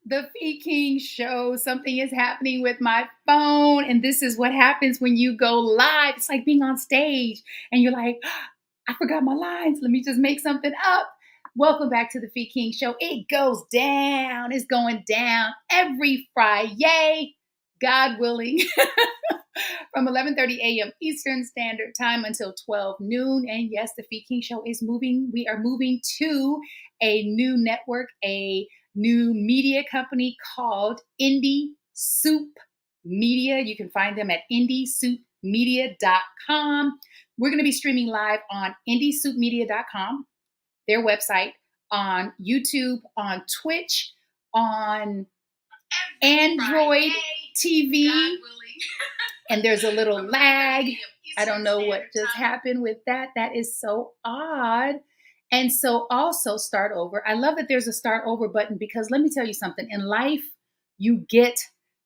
The Fee King Show. Something is happening with my phone. And this is what happens when you go live. It's like being on stage and you're like, I forgot my lines. Let me just make something up. Welcome back to the Fee King Show. It goes down. It's going down every Friday, God willing, from 11:30 a.m. Eastern Standard Time until 12 noon. And yes, the Fee King Show is moving. We are moving to a new network, a new media company called Indie Soup Media. You can find them at indiesoupmedia.com. We're going to be streaming live on indiesoupmedia.com, their website, on YouTube, on Twitch, on Android TV. And there's a little lag. I don't know what just happened with that. That is so odd. And so also start over. I love that there's a start over button because let me tell you something. In life, you get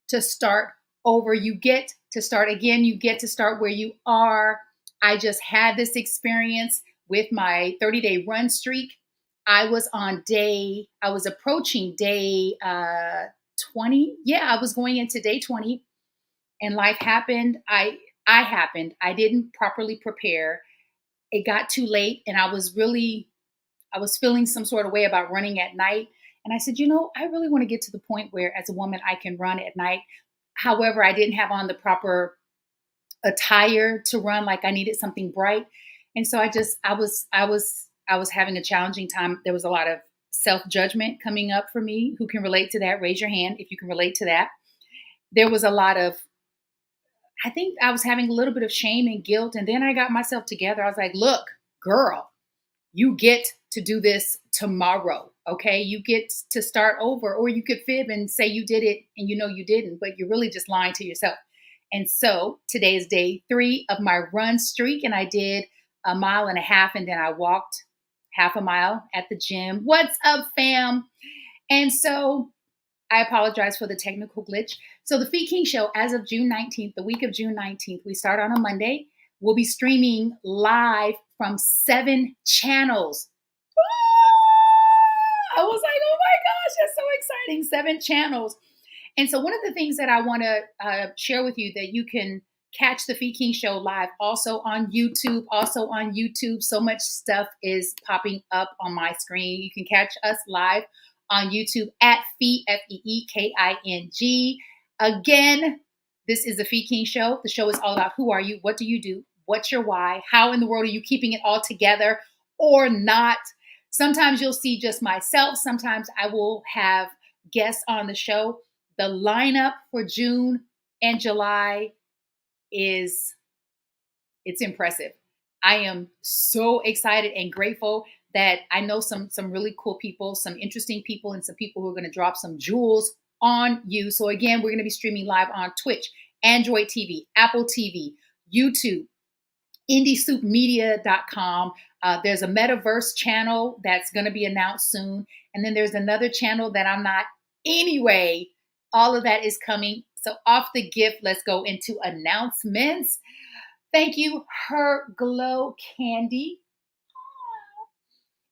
to start over. You get to start again. You get to start where you are. I just had this experience with my 30-day run streak. I was approaching day 20. Yeah, I was going into day 20 and life happened. I didn't properly prepare. It got too late and I was feeling some sort of way about running at night. And I said, I really want to get to the point where as a woman, I can run at night. However, I didn't have on the proper attire to run. Like I needed something bright. And so I was having a challenging time. There was a lot of self-judgment coming up for me. Who can relate to that? Raise your hand if you can relate to that. There was a lot of, I think I was having a little bit of shame and guilt. And then I got myself together. I was like, look, girl, you get to do this tomorrow. Okay. You get to start over, or you could fib and say you did it and you didn't, but you're really just lying to yourself. And so today is day 3 of my run streak. And I did 1.5 miles, and then I walked half a mile at the gym. What's up, fam? And so I apologize for the technical glitch. So the Fee King Show, as of June 19th, the week of June 19th, we start on a Monday. We'll be streaming live from 7 channels. I was like, oh my gosh, that's so exciting. 7 channels. And so one of the things that I want to share with you, that you can catch the Fee King Show live also on YouTube. So much stuff is popping up on my screen. You can catch us live on YouTube at Fee, Feeking. Again, this is the Fee King Show. The show is all about who are you? What do you do? What's your why? How in the world are you keeping it all together or not? Sometimes you'll see just myself. Sometimes I will have guests on the show. The lineup for June and July it's impressive. I am so excited and grateful that I know some really cool people, some interesting people, and some people who are going to drop some jewels on you. So again, we're going to be streaming live on Twitch, Android TV, Apple TV, YouTube, indiesoupmedia.com. There's a metaverse channel that's going to be announced soon. And then there's another channel that I'm not. Anyway, all of that is coming. So off the gift, let's go into announcements. Thank you, Her Glow Candy,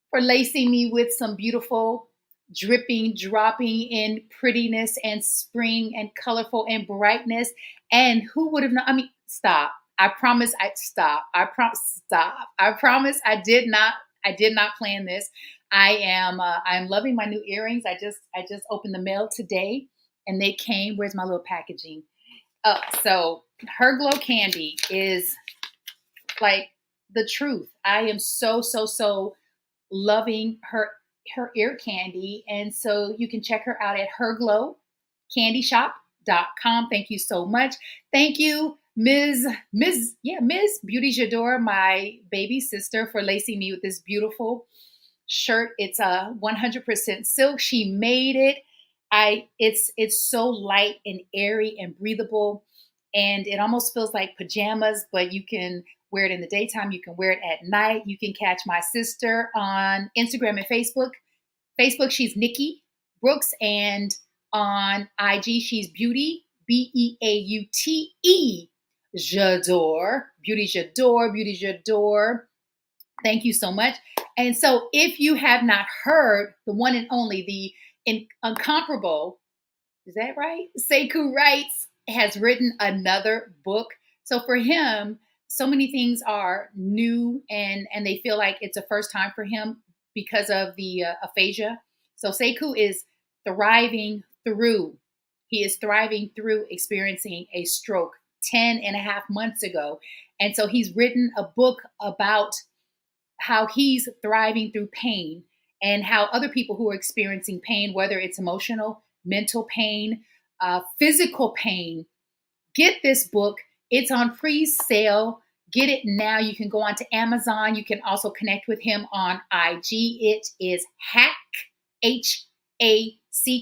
for lacing me with some beautiful dropping in prettiness and spring and colorful and brightness. And who would have known? I mean, stop. I promise stop. I promise I did not plan this. I'm loving my new earrings. I just opened the mail today and they came. Where's my little packaging? So Her Glow Candy is like the truth. I am so loving her ear candy. And so you can check her out at herglowcandyshop.com. Thank you so much. Thank you, Ms. Beauty J'adore, my baby sister, for lacing me with this beautiful shirt. It's a 100% silk. She made it. It's so light and airy and breathable, and it almost feels like pajamas, but you can wear it in the daytime. You can wear it at night. You can catch my sister on Instagram and Facebook. Facebook, she's Nikki Brooks, and on IG, she's Beauty, Beaute, J'adore, Beauty J'adore. Thank you so much. And so if you have not heard the one and only, the Incomparable, is that right? Sekou writes, has written another book. So for him, so many things are new and they feel like it's a first time for him because of the aphasia. So Sekou is thriving through. He is thriving through experiencing a stroke 10.5 months ago. And so he's written a book about how he's thriving through pain and how other people who are experiencing pain, whether it's emotional, mental pain, physical pain, get this book. It's on pre-sale. Get it now. You can go on to Amazon. You can also connect with him on IG. It is Hack, HACK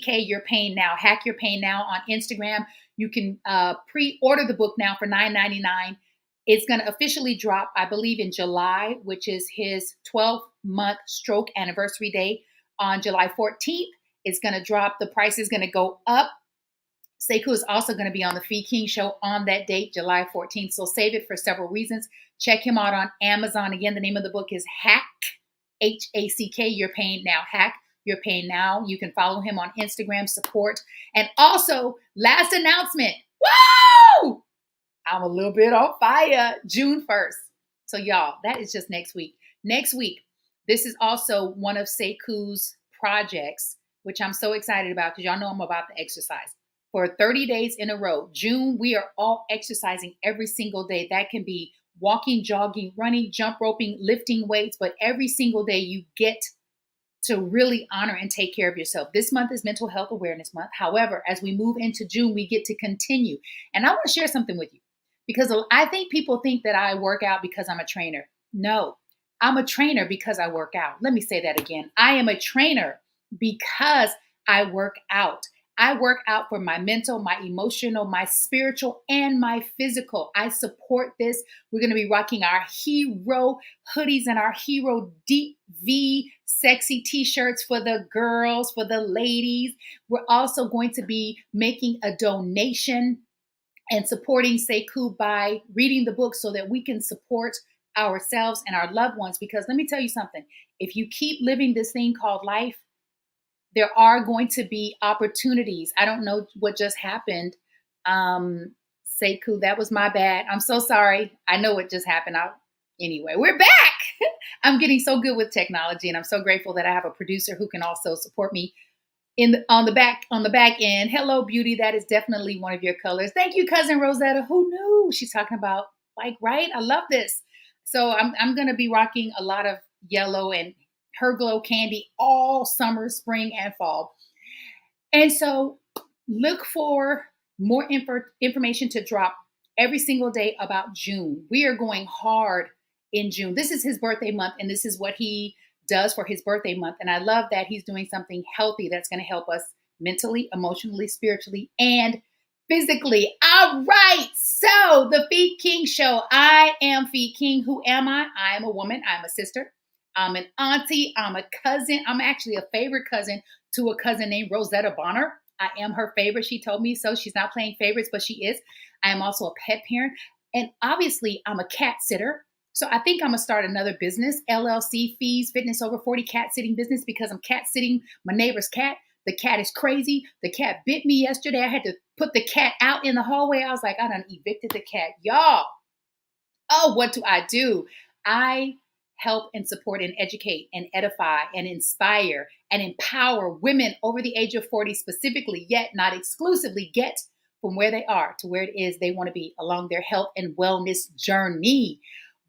Your Pain Now. Hack Your Pain Now on Instagram. You can pre-order the book now for $9.99. It's going to officially drop, I believe, in July, which is his 12-month stroke anniversary day on July 14th. It's going to drop. The price is going to go up. Sekou is also going to be on the Fee King Show on that date, July 14th. So save it for several reasons. Check him out on Amazon. Again, the name of the book is Hack, HACK Your Pain Now. Hack Your Pain Now. You can follow him on Instagram, support. And also, last announcement. Woo! I'm a little bit on fire. June 1st. So y'all, that is just next week. Next week, this is also one of Sekou's projects, which I'm so excited about because y'all know I'm about to exercise. For 30 days in a row, June, we are all exercising every single day. That can be walking, jogging, running, jump roping, lifting weights, but every single day you get to really honor and take care of yourself. This month is Mental Health Awareness Month. However, as we move into June, we get to continue. And I want to share something with you because I think people think that I work out because I'm a trainer. No, I'm a trainer because I work out. Let me say that again. I am a trainer because I work out. I work out for my mental, my emotional, my spiritual, and my physical. I support this. We're going to be rocking our hero hoodies and our hero deep V sexy t-shirts for the girls, for the ladies. We're also going to be making a donation and supporting Sekou by reading the book so that we can support ourselves and our loved ones. Because let me tell you something, if you keep living this thing called life, there are going to be opportunities. I don't know what just happened. Sekou, that was my bad. I'm so sorry. I know what just happened. Anyway, we're back. I'm getting so good with technology, and I'm so grateful that I have a producer who can also support me on the back end. Hello, beauty. That is definitely one of your colors. Thank you, cousin Rosetta. Who knew? She's talking about right. I love this. So I'm going to be rocking a lot of yellow and Her Glow candy all summer, spring, and fall. And so look for more information to drop every single day about June. We are going hard in June. This is his birthday month, and this is what he does for his birthday month. And I love that he's doing something healthy that's going to help us mentally, emotionally, spiritually, and physically. All right. So the Fee King Show. I am Fee King. Who am I? I am a woman. I'm a sister. I'm an auntie. I'm a cousin. I'm actually a favorite cousin to a cousin named Rosetta Bonner. I am her favorite. She told me so. She's not playing favorites, but she is. I am also a pet parent. And obviously, I'm a cat sitter. So I think I'm going to start another business, LLC, Fees, Fitness Over 40 cat sitting business, because I'm cat sitting my neighbor's cat. The cat is crazy. The cat bit me yesterday. I had to put the cat out in the hallway. I was like, I done evicted the cat. Y'all. Oh, what do? I help and support and educate and edify and inspire and empower women over the age of 40 specifically, yet not exclusively, get from where they are to where it is they want to be along their health and wellness journey.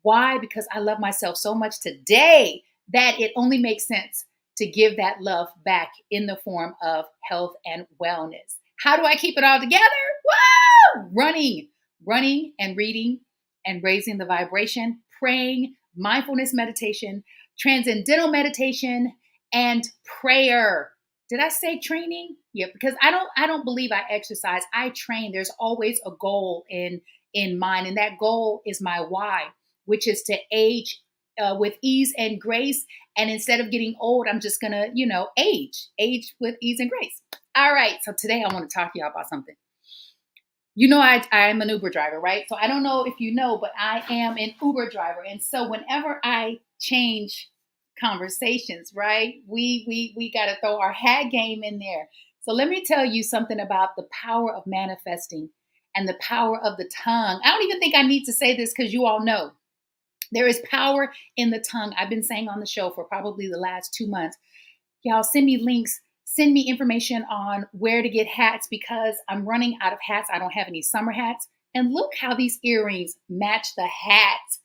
Why? Because I love myself so much today that it only makes sense to give that love back in the form of health and wellness. How do I keep it all together? Woo! Running and reading and raising the vibration, praying, mindfulness meditation, transcendental meditation, and prayer. Did I say training? Yeah, because I don't believe I exercise. I train. There's always a goal in mind, and that goal is my why, which is to age with ease and grace. And instead of getting old, I'm just gonna, age with ease and grace. All right. So today I want to talk to y'all about something. I'm an Uber driver, right? So I don't know if you know, but I am an Uber driver. And so whenever I change conversations, right? We got to throw our hat game in there. So let me tell you something about the power of manifesting and the power of the tongue. I don't even think I need to say this because you all know there is power in the tongue. I've been saying on the show for probably the last 2 months. Y'all send me links, send me information on where to get hats because I'm running out of hats. I don't have any summer hats. And look how these earrings match the hats.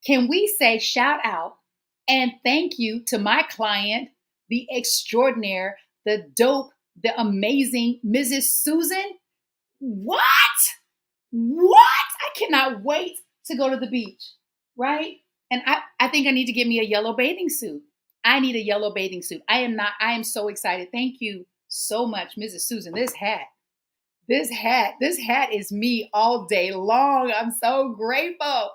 Can we say shout out and thank you to my client, the extraordinaire, the dope, the amazing Mrs. Susan? What? What? I cannot wait to go to the beach, right? And I think I need to get me a yellow bathing suit. I need a yellow bathing suit. I am so excited. Thank you so much, Mrs. Susan. This hat is me all day long. I'm so grateful.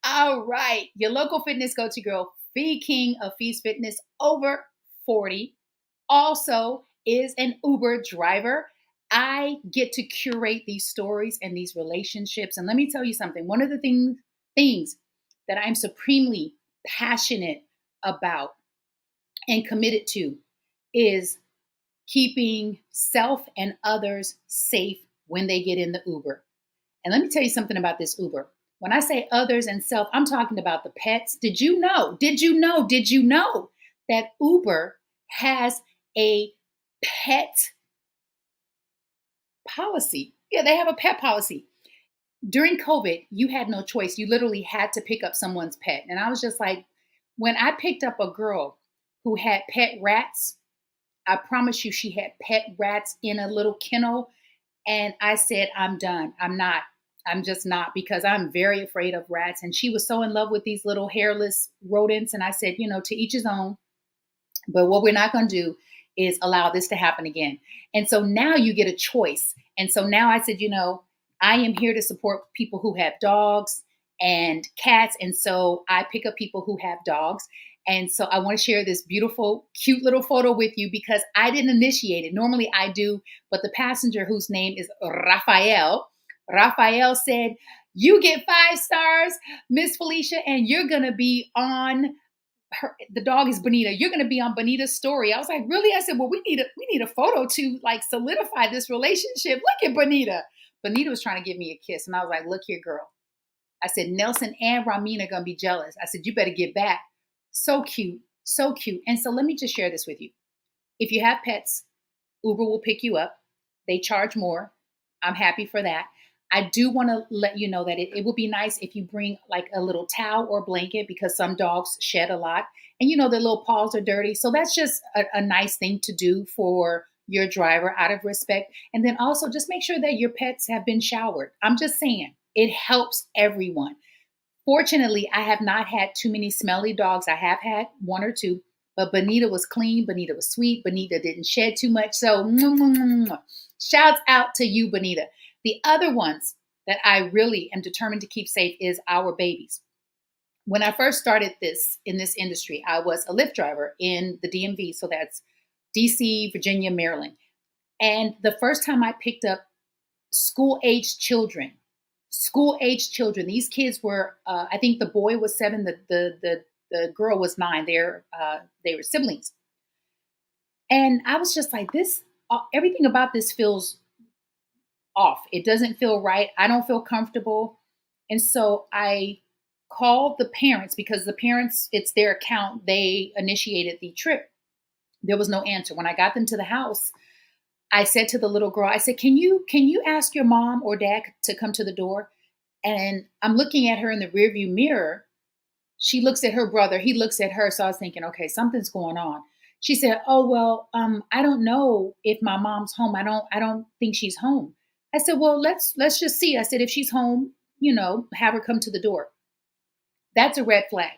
All right. Your local fitness go-to girl, Fee King of Fee's Fitness, over 40, also is an Uber driver. I get to curate these stories and these relationships. And let me tell you something. One of the things that I'm supremely passionate about and committed to is keeping self and others safe when they get in the Uber. And let me tell you something about this Uber. When I say others and self, I'm talking about the pets. Did you know that Uber has a pet policy? Yeah, they have a pet policy. During COVID, you had no choice. You literally had to pick up someone's pet. And I was just like, when I picked up a girl who had pet rats, I promise you, she had pet rats in a little kennel. And I said, I'm done. I'm just not, because I'm very afraid of rats. And she was so in love with these little hairless rodents. And I said, to each his own. But what we're not going to do is allow this to happen again. And so now you get a choice. And so now I said, I am here to support people who have dogs and cats. And so I pick up people who have dogs. And so I want to share this beautiful, cute little photo with you because I didn't initiate it. Normally I do, but the passenger, whose name is Raphael said, you get 5 stars, Miss Felicia, and you're going to be on the dog is Bonita. You're going to be on Bonita's story. I was like, really? I said, well, we need a photo to like solidify this relationship. Look at Bonita. Bonita was trying to give me a kiss. And I was like, look here, girl. I said, Nelson and Ramina are going to be jealous. I said, you better get back. So cute. So cute. And so let me just share this with you. If you have pets, Uber will pick you up. They charge more. I'm happy for that. I do want to let you know that it would be nice if you bring like a little towel or blanket because some dogs shed a lot and their little paws are dirty. So that's just a nice thing to do for your driver out of respect. And then also just make sure that your pets have been showered. I'm just saying it helps everyone. Fortunately, I have not had too many smelly dogs. I have had 1 or 2, but Bonita was clean. Bonita was sweet. Bonita didn't shed too much. So shouts out to you, Bonita. The other ones that I really am determined to keep safe is our babies. When I first started in this industry, I was a Lyft driver in the DMV. So that's DC, Virginia, Maryland. And the first time I picked up school-aged children, these kids were, I think the boy was 7, the girl was 9. They were siblings. And I was just like, everything about this feels off. It doesn't feel right. I don't feel comfortable. And so I called the parents because the parents, it's their account. They initiated the trip. There was no answer. When I got them to the house, I said to the little girl, I said, can you ask your mom or dad to come to the door? And I'm looking at her in the rearview mirror. She looks at her brother. He looks at her. So I was thinking, okay, something's going on. She said, oh, well, I don't know if my mom's home. I don't think she's home. I said, well, let's just see. I said, if she's home, have her come to the door. That's a red flag.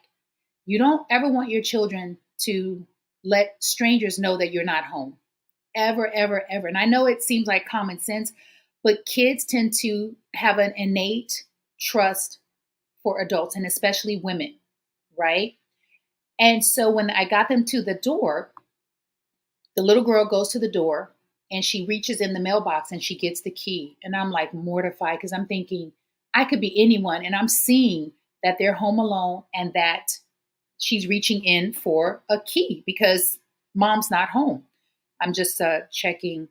You don't ever want your children to let strangers know that you're not home. Ever, ever, ever. And I know it seems like common sense, but kids tend to have an innate trust for adults and especially women, right? And so when I got them to the door, the little girl goes to the door and she reaches in the mailbox and she gets the key. And I'm like mortified because I'm thinking I could be anyone. And I'm seeing that they're home alone and that she's reaching in for a key because mom's not home. I'm just checking.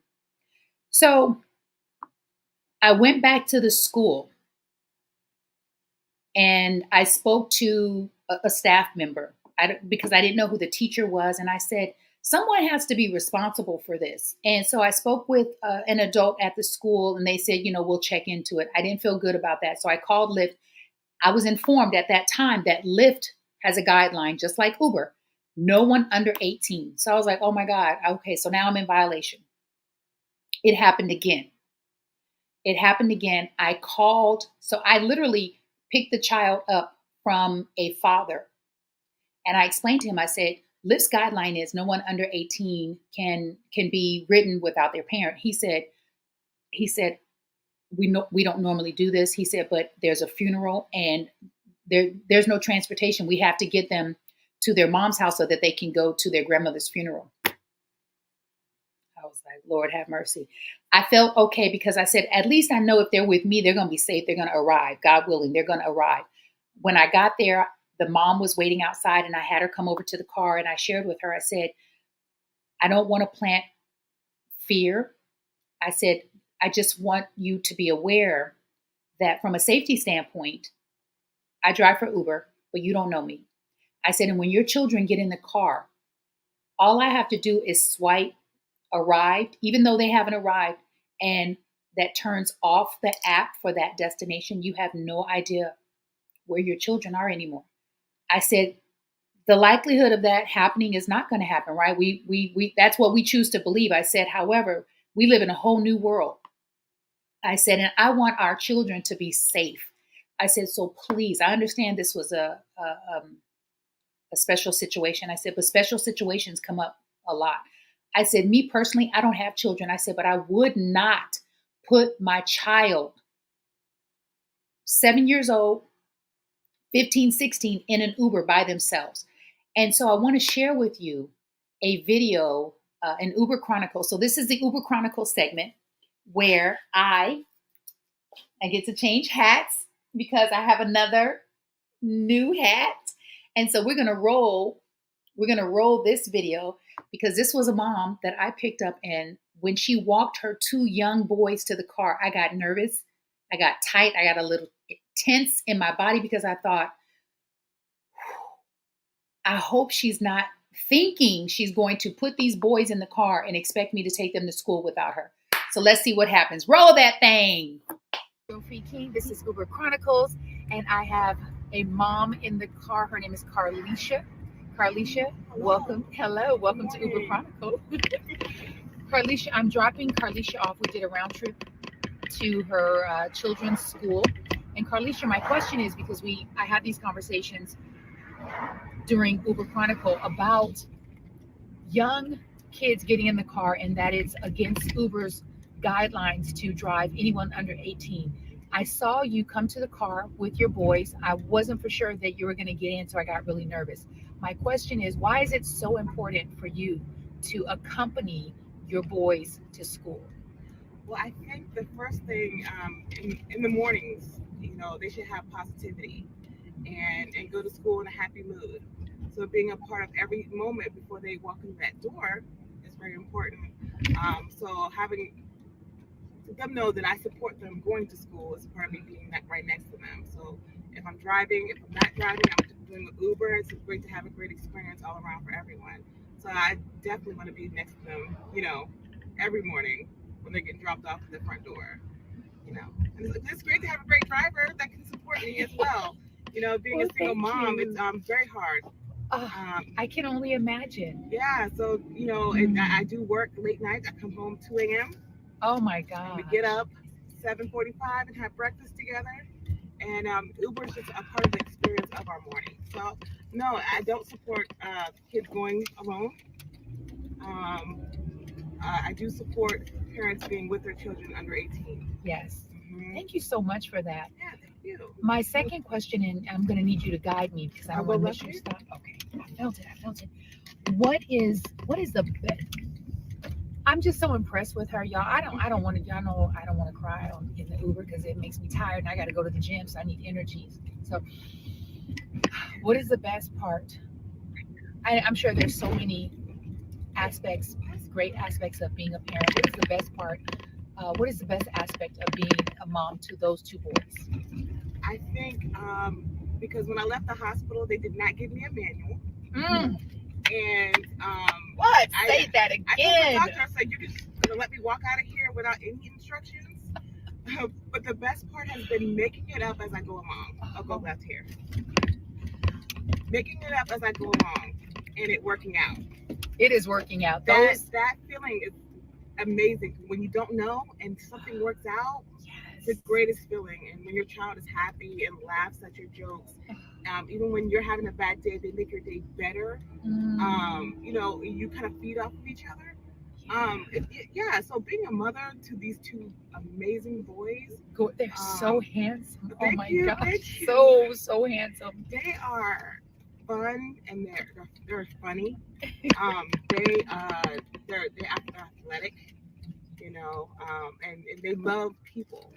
So I went back to the school and I spoke to a staff member because I didn't know who the teacher was. And I said, someone has to be responsible for this. And so I spoke with an adult at the school and they said, we'll check into it. I didn't feel good about that. So I called Lyft. I was informed at that time that Lyft has a guideline, just like Uber, no one under 18. So I was like, oh my God, okay, so now I'm in violation. It happened again. I called, so I literally picked the child up from a father. And I explained to him, I said, Lyft's guideline is no one under 18 can be ridden without their parent. He said, we don't normally do this. He said, but there's a funeral and there's no transportation. We have to get them to their mom's house so that they can go to their grandmother's funeral. I was like, Lord have mercy. I felt okay because I said, at least I know if they're with me, they're going to be safe. They're going to arrive. God willing, they're going to arrive. When I got there, the mom was waiting outside and I had her come over to the car and I shared with her, I said, I don't want to plant fear. I said, I just want you to be aware that from a safety standpoint, I drive for Uber, but you don't know me. I said, and when your children get in the car, all I have to do is swipe arrived, even though they haven't arrived, and that turns off the app for that destination. You have no idea where your children are anymore. I said, the likelihood of that happening is not going to happen, right? We that's what we choose to believe. I said, however, we live in a whole new world. I said, and I want our children to be safe. I said, so please, I understand this was a special situation. I said, but special situations come up a lot. I said, me personally, I don't have children. I said, but I would not put my child, 7 years old, 15, 16, in an Uber by themselves. And so I want to share with you a video, an Uber Chronicle. So this is the Uber Chronicle segment where I get to change hats because I have another new hat. And so we're going to roll this video because this was a mom that I picked up, and when she walked her two young boys to the car, I got nervous. I got tight. I got a little tense in my body because I thought, I hope she's not thinking she's going to put these boys in the car and expect me to take them to school without her. So let's see what happens. Roll that thing. This is Uber Chronicles, and I have a mom in the car. Her name is Carlisha. Carlisha, welcome. Hello, welcome to Uber Chronicles. Carlisha, I'm dropping Carlisha off. We did a round trip to her children's school. And Carlisha, my question is, because I had these conversations during Uber Chronicle about young kids getting in the car and that it's against Uber's guidelines to drive anyone under 18. I saw you come to the car with your boys. I wasn't for sure that you were going to get in, so I got really nervous. My question is, why is it so important for you to accompany your boys to school? Well, I think the first thing in the mornings, they should have positivity and go to school in a happy mood. So being a part of every moment before they walk in that door is very important. So having them know that I support them going to school is part of me being right next to them. So if I'm driving, if I'm not driving, I'm doing Uber. It's great to have a great experience all around for everyone. So I definitely want to be next to them, every morning when they're getting dropped off at the front door. And it's great to have a great driver that can support me as well. Being a single mom, it's very hard. I can only imagine. Yeah, so and I do work late nights. I come home 2 a.m. Oh my God. We get up 7:45 and have breakfast together. And Uber is just a part of the experience of our morning. So no, I don't support kids going alone. I do support parents being with their children under 18. Yes. Mm-hmm. Thank you so much for that. Yeah, thank you. My second question, and I'm going to need you to guide me because I don't want to miss your stuff. Okay, I felt it. What is the best? I'm just so impressed with her, y'all. I don't want to. Y'all know I don't want to cry in the Uber because it makes me tired, and I got to go to the gym, so I need energy. So, what is the best part I'm sure there's so many aspects, great aspects of being a parent. What is the best part? What is the best aspect of being a mom to those two boys? I think because when I left the hospital, they did not give me a manual. Mm. And What? I, Say that I told the again. doctor, I said, you're just going to let me walk out of here without any instructions? But the best part has been making it up as I go along. I'll go left here. Making it up as I go along and it working out. It is working out. That feeling is amazing. When you don't know and something works out, it's the greatest feeling. And when your child is happy and laughs at your jokes, even when you're having a bad day, they make your day better. You know, you kind of feed off of each other. Yeah, so being a mother to these two amazing boys, they're so handsome. Oh my you, gosh, so handsome. They are fun and they're funny. They're athletic, you know, and they love people.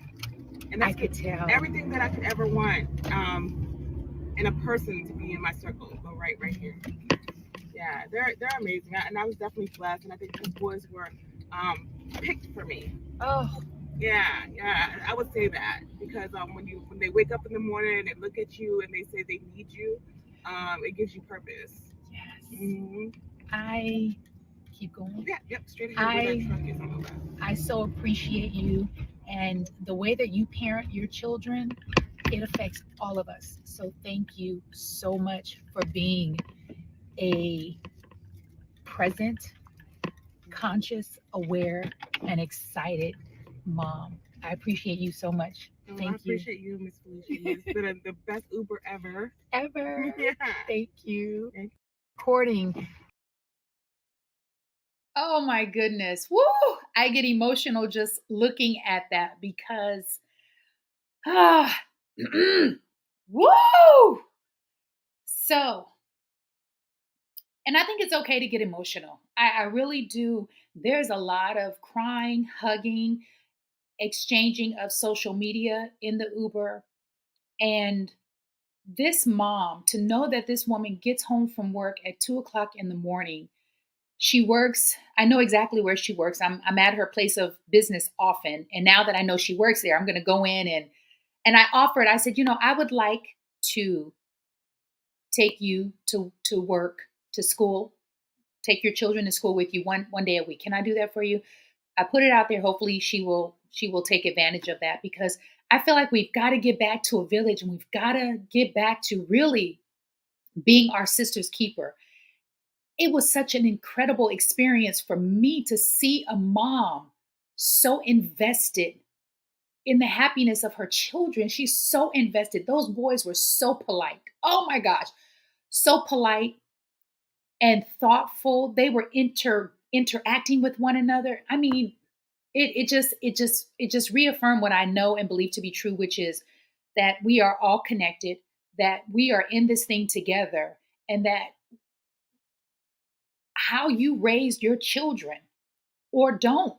And that's I could tell everything that I could ever want in a person to be in my circle. Go right here. Yeah, they're amazing, and I was definitely blessed, and I think these boys were picked for me. Oh, yeah, I would say that because when they wake up in the morning and they look at you and they say they need you, it gives you purpose. Yes. Mm-hmm. I keep going. Yeah, yep, straight ahead. Where that truck is on the left. I so appreciate you and the way that you parent your children. It affects all of us. So thank you so much for being a present, conscious, aware, and excited mom. I appreciate you so much. Thank you. I appreciate you, Miss Felicia. It's been the best Uber ever. Ever. Yeah. Thank you. Recording. Oh my goodness. Woo! I get emotional just looking at that because woo! So, and I think it's okay to get emotional. I really do. There's a lot of crying, hugging, exchanging of social media in the Uber. And this mom, to know that this woman gets home from work at 2:00 in the morning, she works, I know exactly where she works. I'm at her place of business often. And now that I know she works there, I'm going to go in and I offered, I said, you know, I would like to take you to work, to school, take your children to school with you one day a week. Can I do that for you? I put it out there. Hopefully she will take advantage of that because I feel like we've got to get back to a village and we've got to get back to really being our sister's keeper. It was such an incredible experience for me to see a mom so invested in the happiness of her children. She's so invested. Those boys were so polite. Oh my gosh. So polite and thoughtful. They were interacting with one another. I mean, it just reaffirmed what I know and believe to be true, which is that we are all connected, that we are in this thing together, and that how you raised your children or don't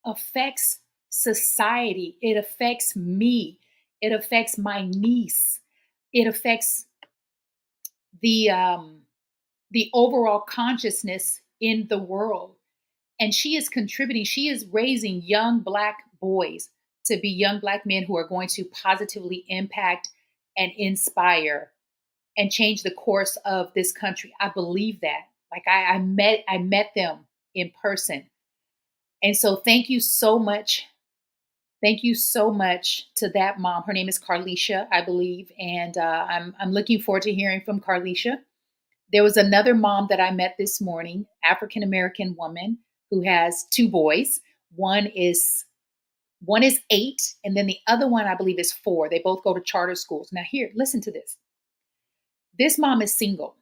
affects society. It affects me. It affects my niece. It affects the overall consciousness in the world. And she is contributing. She is raising young Black boys to be young Black men who are going to positively impact and inspire and change the course of this country. I believe that. Like I met them in person. And so thank you so much. Thank you so much to that mom. Her name is Carlisha, I believe. And I'm looking forward to hearing from Carlisha. There was another mom that I met this morning, African-American woman who has two boys. One is 8, and then the other one, I believe, is 4. They both go to charter schools. Now here, listen to this. This mom is single.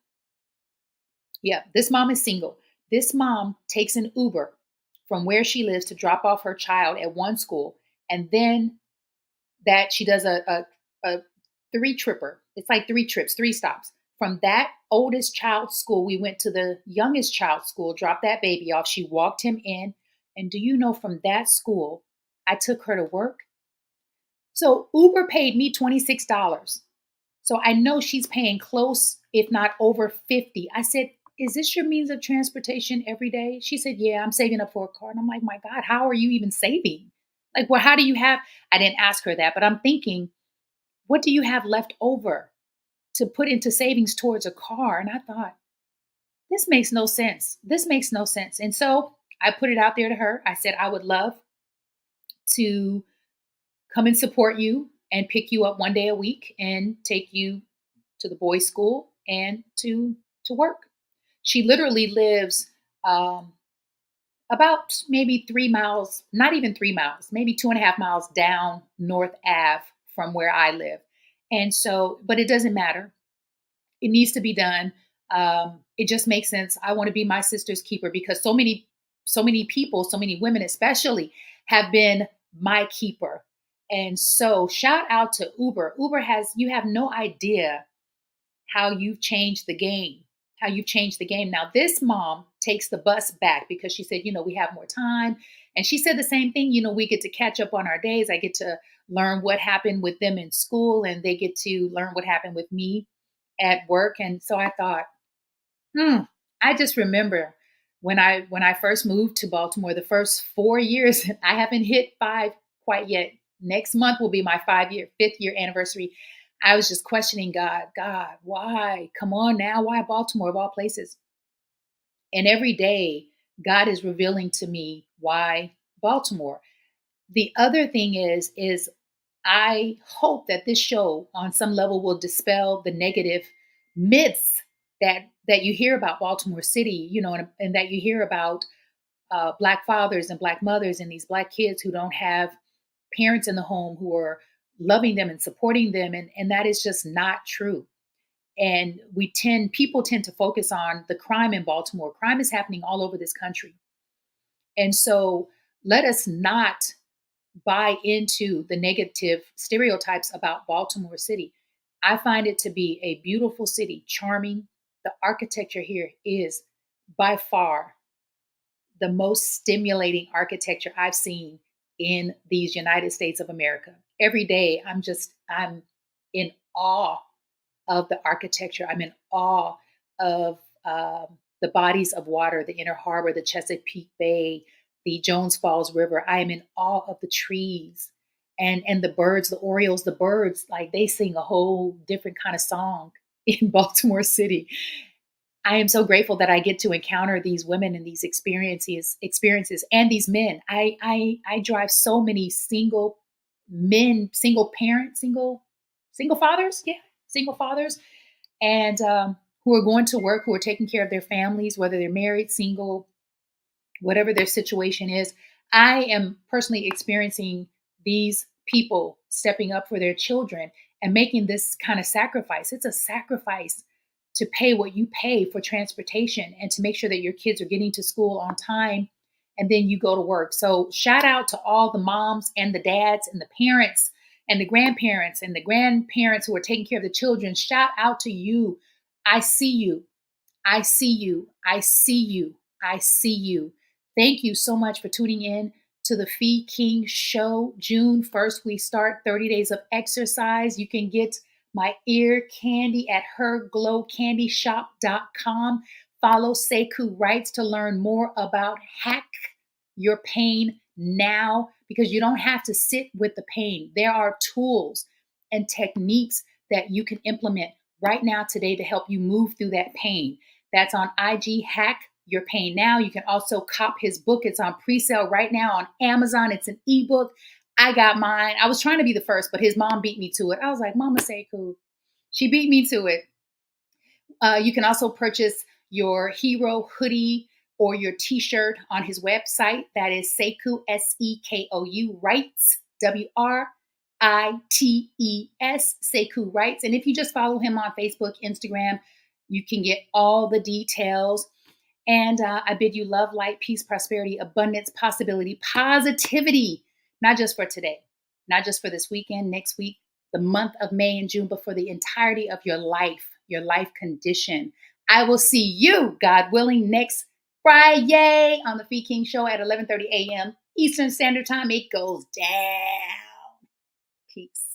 Yeah, this mom is single. This mom takes an Uber from where she lives to drop off her child at one school. And then that she does a 3-tripper. It's like 3 trips, 3 stops. From that oldest child's school, we went to the youngest child's school, dropped that baby off. She walked him in. And do you know, from that school, I took her to work. So Uber paid me $26. So I know she's paying close, if not over 50. I said, is this your means of transportation every day? She said, yeah, I'm saving up for a car. And I'm like, my God, how are you even saving? Like, well, how do you have, I didn't ask her that, but I'm thinking, what do you have left over to put into savings towards a car? And I thought, this makes no sense. This makes no sense. And so I put it out there to her. I said, I would love to come and support you and pick you up one day a week and take you to the boys' school and to work. She literally lives about maybe 3 miles, not even 3 miles, maybe 2.5 miles down North Ave from where I live. And so, but it doesn't matter. It needs to be done. It just makes sense. I want to be my sister's keeper because so many people, so many women especially, have been my keeper. And so shout out to Uber. You have no idea how you've changed the game, how you've changed the game. Now, this mom takes the bus back because she said, we have more time. And she said the same thing, we get to catch up on our days. I get to learn what happened with them in school and they get to learn what happened with me at work. And so I thought, I just remember when I first moved to Baltimore, the first 4 years, I haven't hit 5 quite yet. Next month will be my 5th year anniversary. I was just questioning God, why? Come on now, why Baltimore of all places? And every day, God is revealing to me why Baltimore. The other thing is I hope that this show on some level will dispel the negative myths that you hear about Baltimore City, and that you hear about Black fathers and Black mothers and these Black kids who don't have parents in the home who are loving them and supporting them. And that is just not true. And people tend to focus on the crime in Baltimore. Crime is happening all over this country. And so let us not buy into the negative stereotypes about Baltimore City. I find it to be a beautiful city, charming. The architecture here is by far the most stimulating architecture I've seen in these United States of America. Every day, I'm in awe of the architecture. I'm in awe of the bodies of water, the Inner Harbor, the Chesapeake Bay, the Jones Falls River. I am in awe of the trees and the birds, the Orioles, the birds, like they sing a whole different kind of song in Baltimore City. I am so grateful that I get to encounter these women and these experiences and these men. I drive so many single men, single parents, single fathers, single fathers, and who are going to work, who are taking care of their families, whether they're married, single, whatever their situation is. I am personally experiencing these people stepping up for their children and making this kind of sacrifice. It's a sacrifice to pay what you pay for transportation and to make sure that your kids are getting to school on time and then you go to work. So shout out to all the moms and the dads and the parents and the grandparents who are taking care of the children. Shout out to you. I see you. I see you. I see you. I see you. Thank you so much for tuning in to the Fee King Show. June 1st, we start 30 days of exercise. You can get my ear candy at herglowcandyshop.com. Follow Sekou Writes to learn more about Hack Your Pain Now, because you don't have to sit with the pain. There are tools and techniques that you can implement right now today to help you move through that pain. That's on IG, Hack Your Pain Now. You can also cop his book. It's on pre-sale right now on Amazon. It's an ebook. I got mine. I was trying to be the first, but his mom beat me to it. I was like, Mama Sekou. She beat me to it. You can also purchase your hero hoodie or your t-shirt on his website. That is Sekou, Sekou, Writes, WRITES, Sekou Writes. And if you just follow him on Facebook, Instagram, you can get all the details. And I bid you love, light, peace, prosperity, abundance, possibility, positivity, not just for today, not just for this weekend, next week, the month of May and June, but for the entirety of your life condition. I will see you, God willing, next Friday on the Fee King Show at 11:30 a.m. Eastern Standard Time. It goes down. Peace.